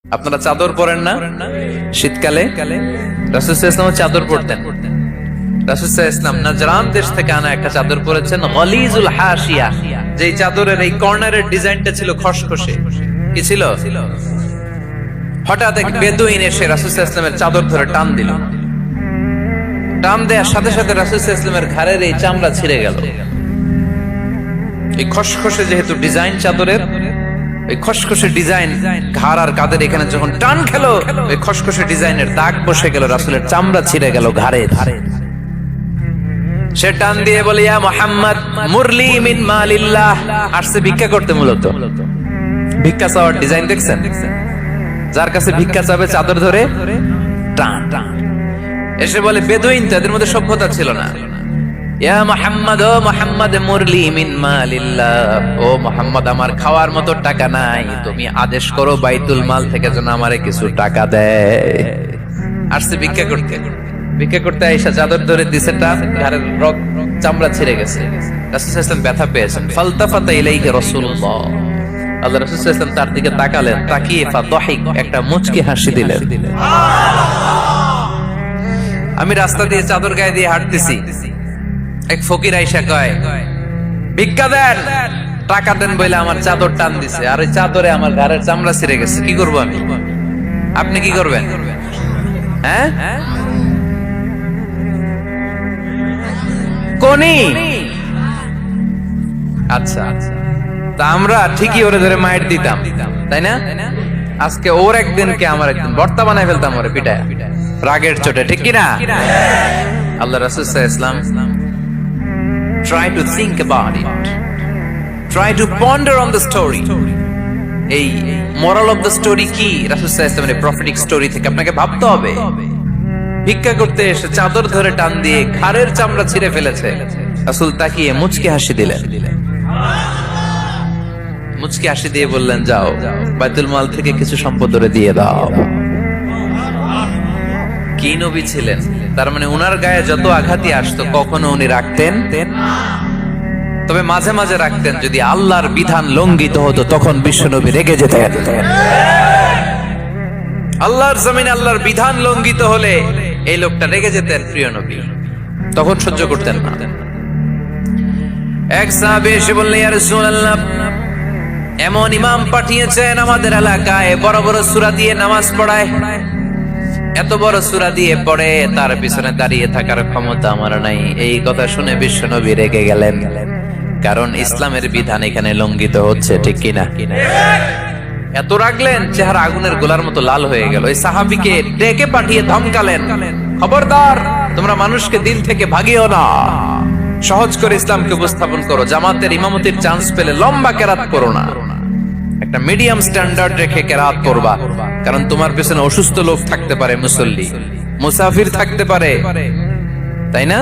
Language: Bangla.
আপনারা চাদর পরেন না? শীতকালে রাসূল সাল্লাল্লাহু আলাইহি ওয়াসাল্লাম চাদর পরতেন। রাসূল সাল্লাল্লাহু আলাইহি ওয়াসাল্লাম নাজরান দেশ থেকে আনা একটা চাদর পরেছেন, গলিজুল হাশিয়া। যেই চাদরের এই কর্নারের ডিজাইনটা ছিল খসখসে। কি ছিল? হঠাৎ এক বেদুইন এসে রাসূল সাল্লাল্লাহু আলাইহি ওয়াসাল্লামের চাদর ধরে টান দিল। টান দেওয়ার সাথে সাথে রাসূল সাল্লাল্লাহু আলাইহি ওয়াসাল্লামের ঘাড়ের এই চামড়া ছিঁড়ে গেল। এই খসখসে যেহেতু ডিজাইন চাদরের, ওই খসখসে ডিজাইন ঘাড় আর কাঁধের এখানে যখন টান খেলো, ওই খসখসে ডিজাইনের দাগ বসে গেল, রাসূলের চামড়া ছিঁড়ে গেল ঘাড়ে। সে টান দিয়ে বলে, ইয়া মুহাম্মদ মুরলি মিন মালিল্লাহ। আসছে ভিক্ষা করতে। মূলত ভিক্ষা চাওয়ার ডিজাইন দেখছেন? যার কাছে ভিক্ষা চাবে চাদর ধরে টান। এসে বলে, বেদুইন তাদের মধ্যে সভ্যতা ছিল না। ইয়া মুহাম্মদ, ও মুহাম্মদ মুরলি মিন মালিল্লাহ। ও মুহাম্মদ, আমার খাওয়ার মতো টাকা নাই, তুমি আদেশ করো বাইতুল মাল থেকে যেন আমারে কিছু টাকা দেয়। আসছে ভিক্ষা করতে। ভিক্ষা করতে আয়েশা চাদর ধরে দিছে টান, ঘাড়ের রগ চামড়া ছিঁড়ে গেছে। রাসূল সাল্লাল্লাহু আলাইহি ওয়াসাল্লাম ব্যথা পেয়েছেন। ফালতাফাতা ইলাইহি রাসূলুল্লাহ। আল্লাহ রাসূল সাল্লাল্লাহু আলাইহি ওয়াসাল্লাম তার দিকে তাকালেন, তাকিয়ে ফাদহিক, একটা মুচকি হাসি দিলেন। আমি রাস্তা দিয়ে চাদর গায়ে দিয়ে হাঁটতেছি, এক ফকির আইসা কয়, ভিক্ষা দেন, টাকা দেন বলে আমার চাদর টান দিছে, আর ওই চাদরে আমার ঘাড়ের চামড়া ছিঁড়ে গেছে। কি করবো আমি? আপনি কি করবেন? হ্যাঁ, কোনি? আচ্ছা, তা আমরা ঠিকই ওরে ধরে মাইর দিতাম, তাই না? আজকে ওর একদিনকে আমার একদিন ভর্তা বানাই ফেলতাম ওরে পিটায়, রাগের চোটে, ঠিক কিনা? আল্লাহ রাসূল সাল্লাল্লাহু আলাইহি ওয়াসাল্লাম try to think about it, try to ponder on the story. এই moral of the story কি? রাসূল সাল্লাল্লাহু আলাইহি ওয়াসাল্লামের prophetic story থেকে আপনাকে ভাবতে হবে। ভিক্ষা করতে এসে চাদর ধরে টান দিয়ে ঘাড়ের চামড়া ছিঁড়ে ফেলেছে। রাসূল তাকিয়ে মুচকি হাসি দিলেন। মুচকি হাসি দিয়ে বললেন, যাও বাইতুল মাল থেকে কিছু সম্পদ ধরে দিয়ে দাও। কি নবী ছিলেন! তার মানে উনার গায়ে যত আঘাতই আসতো কখনো উনি রাখতেন, তবে মাঝে মাঝে রাখতেন। যদি আল্লাহর বিধান লঙ্ঘিত হতো তখন বিশ্বনবী রেগে যেতেন। আল্লাহর জমিনে আল্লাহর বিধান লঙ্ঘিত হলে এই লোকটা রেগে যেতেন, প্রিয় নবী, তখন সহ্য করতেন না। এক সাহাবী এসে বললেন, ইয়া রাসূলুল্লাহ, এমন ইমাম পাঠিয়েছেন আমাদের এলাকায়, বড় বড় সূরা দিয়ে নামাজ পড়ায়, এত বড় সূরা দিয়ে পড়ে, তার পিছনে দাঁড়িয়ে থাকার ক্ষমতা আমার নাই। এই কথা শুনে বিশ্বনবী রেগে গেলেন, কারণ ইসলামের বিধান এখানে লঙ্ঘিত হচ্ছে, ঠিক কিনা? এত রাগলেন, চেহারা আগুনের গোলার মতো লাল হয়ে গেল। এই সাহাবীকে ডেকে পাঠিয়ে ধমকালেন, খবরদার, তোমরা মানুষকে দিন থেকে ভাগিও না, সহজ করে ইসলামকে উপস্থাপন করো। জামাতের ইমামতির চান্স পেলে লম্বা কেরাত করো না, একটা মিডিয়াম স্ট্যান্ডার্ড রেখে কেরাত করবা, কারণ তোমার পেছনে অসুস্থ লোক থাকতে পারে, মুসল্লি, মুসাফির থাকতে পারে, তাই না?